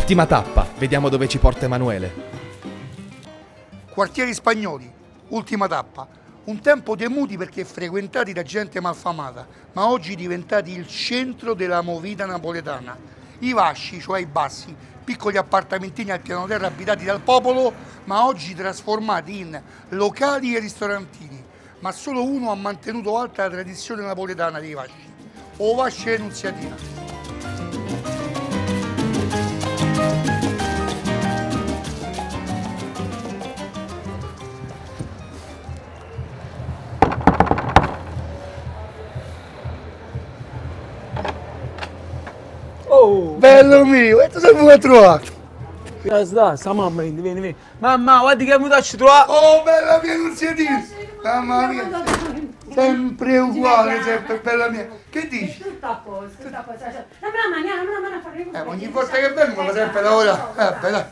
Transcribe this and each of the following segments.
Ultima tappa, vediamo dove ci porta Emanuele. Quartieri spagnoli, ultima tappa. Un tempo temuti perché frequentati da gente malfamata, ma oggi diventati il centro della movida napoletana. I Vasci, cioè i Bassi, piccoli appartamentini al piano terra abitati dal popolo, ma oggi trasformati in locali e ristorantini. Ma solo uno ha mantenuto alta la tradizione napoletana dei Vasci, o Vasci Annunziatina. Oh, Bello mio, e tu sei pure trovato? sta mamma, vieni. Mamma, guarda che mi faccio trovare. Oh, bella mia Annunziatina! Mamma mia, sempre uguale, sempre bella mia. Che dici? Tutto a posto, tutto a posto. Non me la mano a fare Ogni volta che vengo mi fa sempre lavorare. Dai.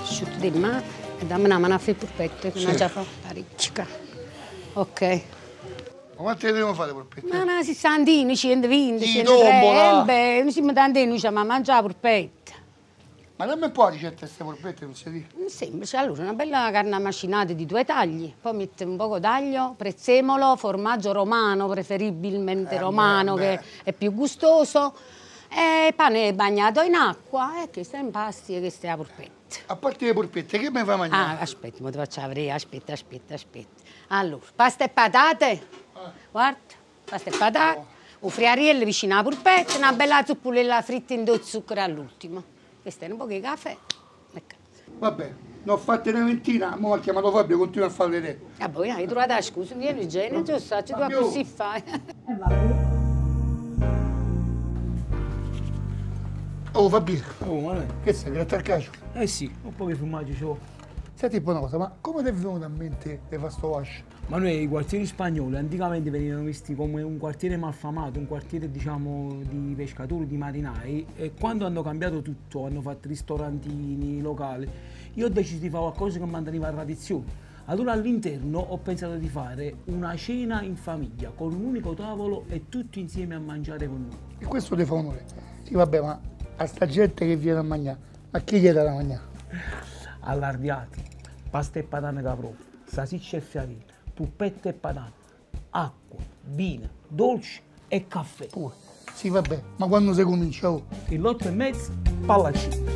Asciutto di mare e dammi una mano a fare il polpetto che non già fa parecchia. Ok. Ma quante dobbiamo fare polpette? Ma 60, 120, Sì, 130. Beh, non siamo tanti, noi ci mangiare polpetta. Ma dammi un po' la ricetta di queste polpette, non si dice? Semplice, allora una bella carne macinata di 2 tagli, poi mette un poco d'aglio, prezzemolo, formaggio romano, preferibilmente romano, che è più gustoso, e pane bagnato in acqua e che sta in pasti e che sta a polpetta. A parte le polpette, che mi fai mangiare? Ah, aspetta, mo ti faccio vedere, aspetta. Allora, pasta e patate, guarda, pasta e patate, un friariello vicino alla polpetta, una bella zuppulella fritta in 2 zucchero all'ultimo. Questo è un po' di caffè. Ecco. Vabbè, ne ho fatte una ventina, mo ha chiamato Fabio, continua a farle te. Ah, poi hai trovato la scusa, vieni Gene, giusto, ci tua così fai. Oh Fabio, Oh, Manuele. che sei, gratta al cacio? Eh sì, un po' di formaggio c'ho. Senti un po' una cosa, ma come ti è venuto in mente di fare sto Vasci? Manuele, i quartieri spagnoli anticamente venivano visti come un quartiere malfamato, un quartiere diciamo di pescatori, di marinai, e quando hanno cambiato tutto, hanno fatto ristorantini, locali, io ho deciso di fare qualcosa che manteniva la tradizione. Allora all'interno ho pensato di fare una cena in famiglia, con un unico tavolo e tutti insieme a mangiare con noi. E questo ti fa onore. Sì, vabbè, ma a sta gente che viene a mangiare, ma chi gli dà da mangiare? Allargati, pasta e patate caprone, salsicce e fiarina, polpette e patate, acqua, vino, dolci e caffè. Pure. Sì, vabbè, ma quando si comincia? Oh? Alle 8:30, Pallacino.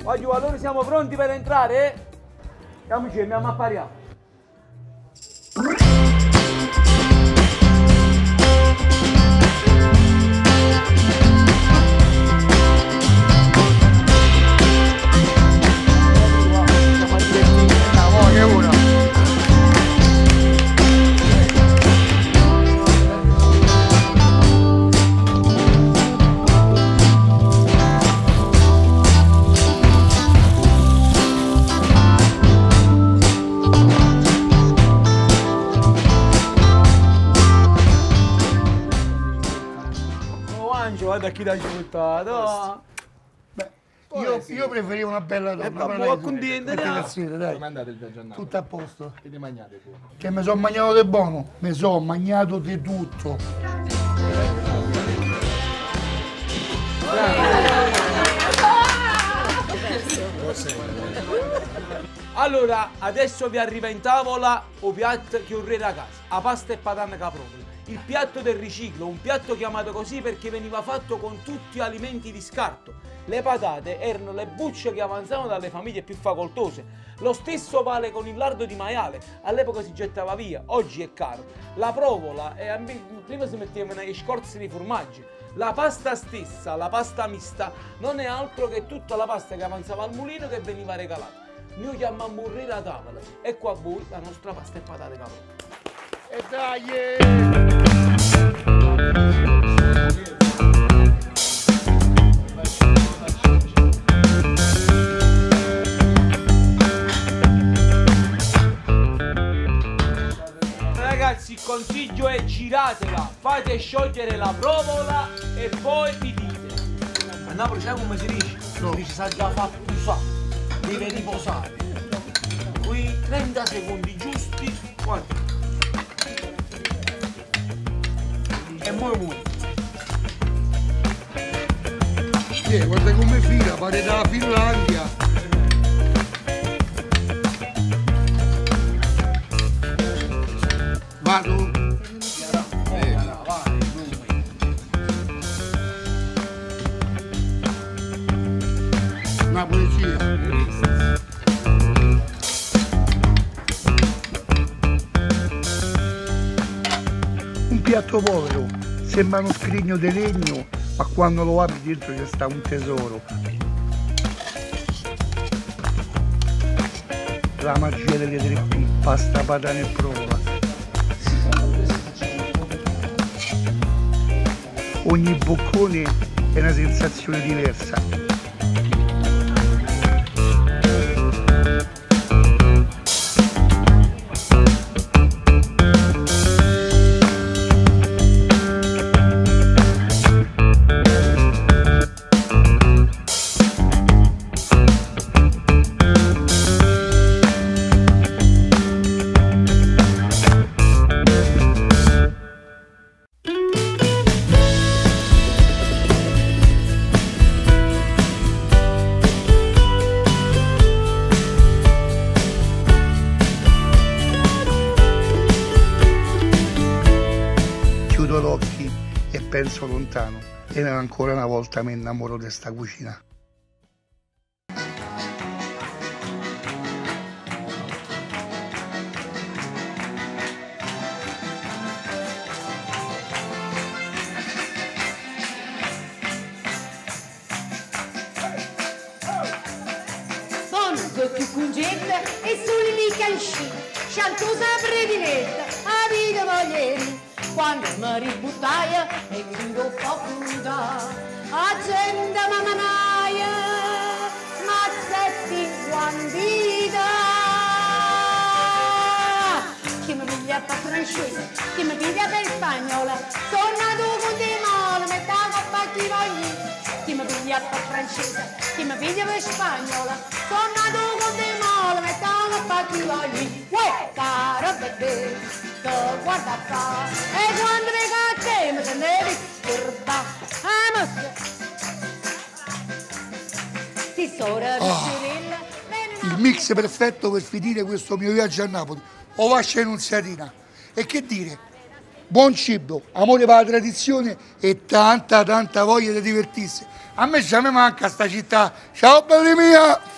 Oggi allora siamo pronti per entrare? Andiamoci, andiamo a pariare. Guarda chi l'ha aiutato. Beh, io preferivo una bella donna. Ma buon contento, dai. Come andate il viaggio a Napoli? Tutto a posto. Che ti mangiate pure? Che mi sono mangiato di buono, mi sono mangiato di tutto. Allora, adesso vi arriva in tavola un piatto che un re da casa, la pasta e patate caprone. Il piatto del riciclo, un piatto chiamato così perché veniva fatto con tutti gli alimenti di scarto. Le patate erano le bucce che avanzavano dalle famiglie più facoltose. Lo stesso vale con il lardo di maiale, all'epoca si gettava via, oggi è caro. La provola, prima si mettevano negli scorzi di formaggi. La pasta stessa, la pasta mista, non è altro che tutta la pasta che avanzava al mulino che veniva regalata. Noi chiamiamo un re la tavola e qua a voi la nostra pasta e patate caprone. E dai! consiglio è giratela, fate sciogliere la provola e poi vi dite. A Napoli sai come si dice? No. Si dice sa già fatto sa, deve riposare. Qui 30 secondi giusti, guarda. E muoio. Guarda come fila, pare dalla Finlandia. Vado? Una poesia. Un piatto povero, sembra uno scrigno di legno, ma quando lo apri dentro c'è sta un tesoro. La magia delle 3P, pasta, patata e provola. Ogni boccone è una sensazione diversa. Chiudo gli occhi e penso lontano e ancora una volta mi innamoro di sta cucina. Sono tutti cungetta e solo lì calci, scialtosa prediletta, a vita voglieri. Quando mi ributtai e chiudo facuta, a gente mamanaia, ma setti quantità. Chi mi piglia per francese, chi mi piglia per spagnola, sono nato con dei male, metà coppa chi voglio. Chi mi piglia per francese, chi mi piglia per spagnola, sono nato con dei male, metà coppa chi voglio. Uè, caro bebè, guarda qua, e quando mi cacche mi sembri turba, ti sora di Cirilla. Il mix perfetto per finire questo mio viaggio a Napoli. Ovascia Annunziatina. E che dire? Buon cibo, amore per la tradizione e tanta voglia di divertirsi. A me già mi manca sta città. Ciao belli mia!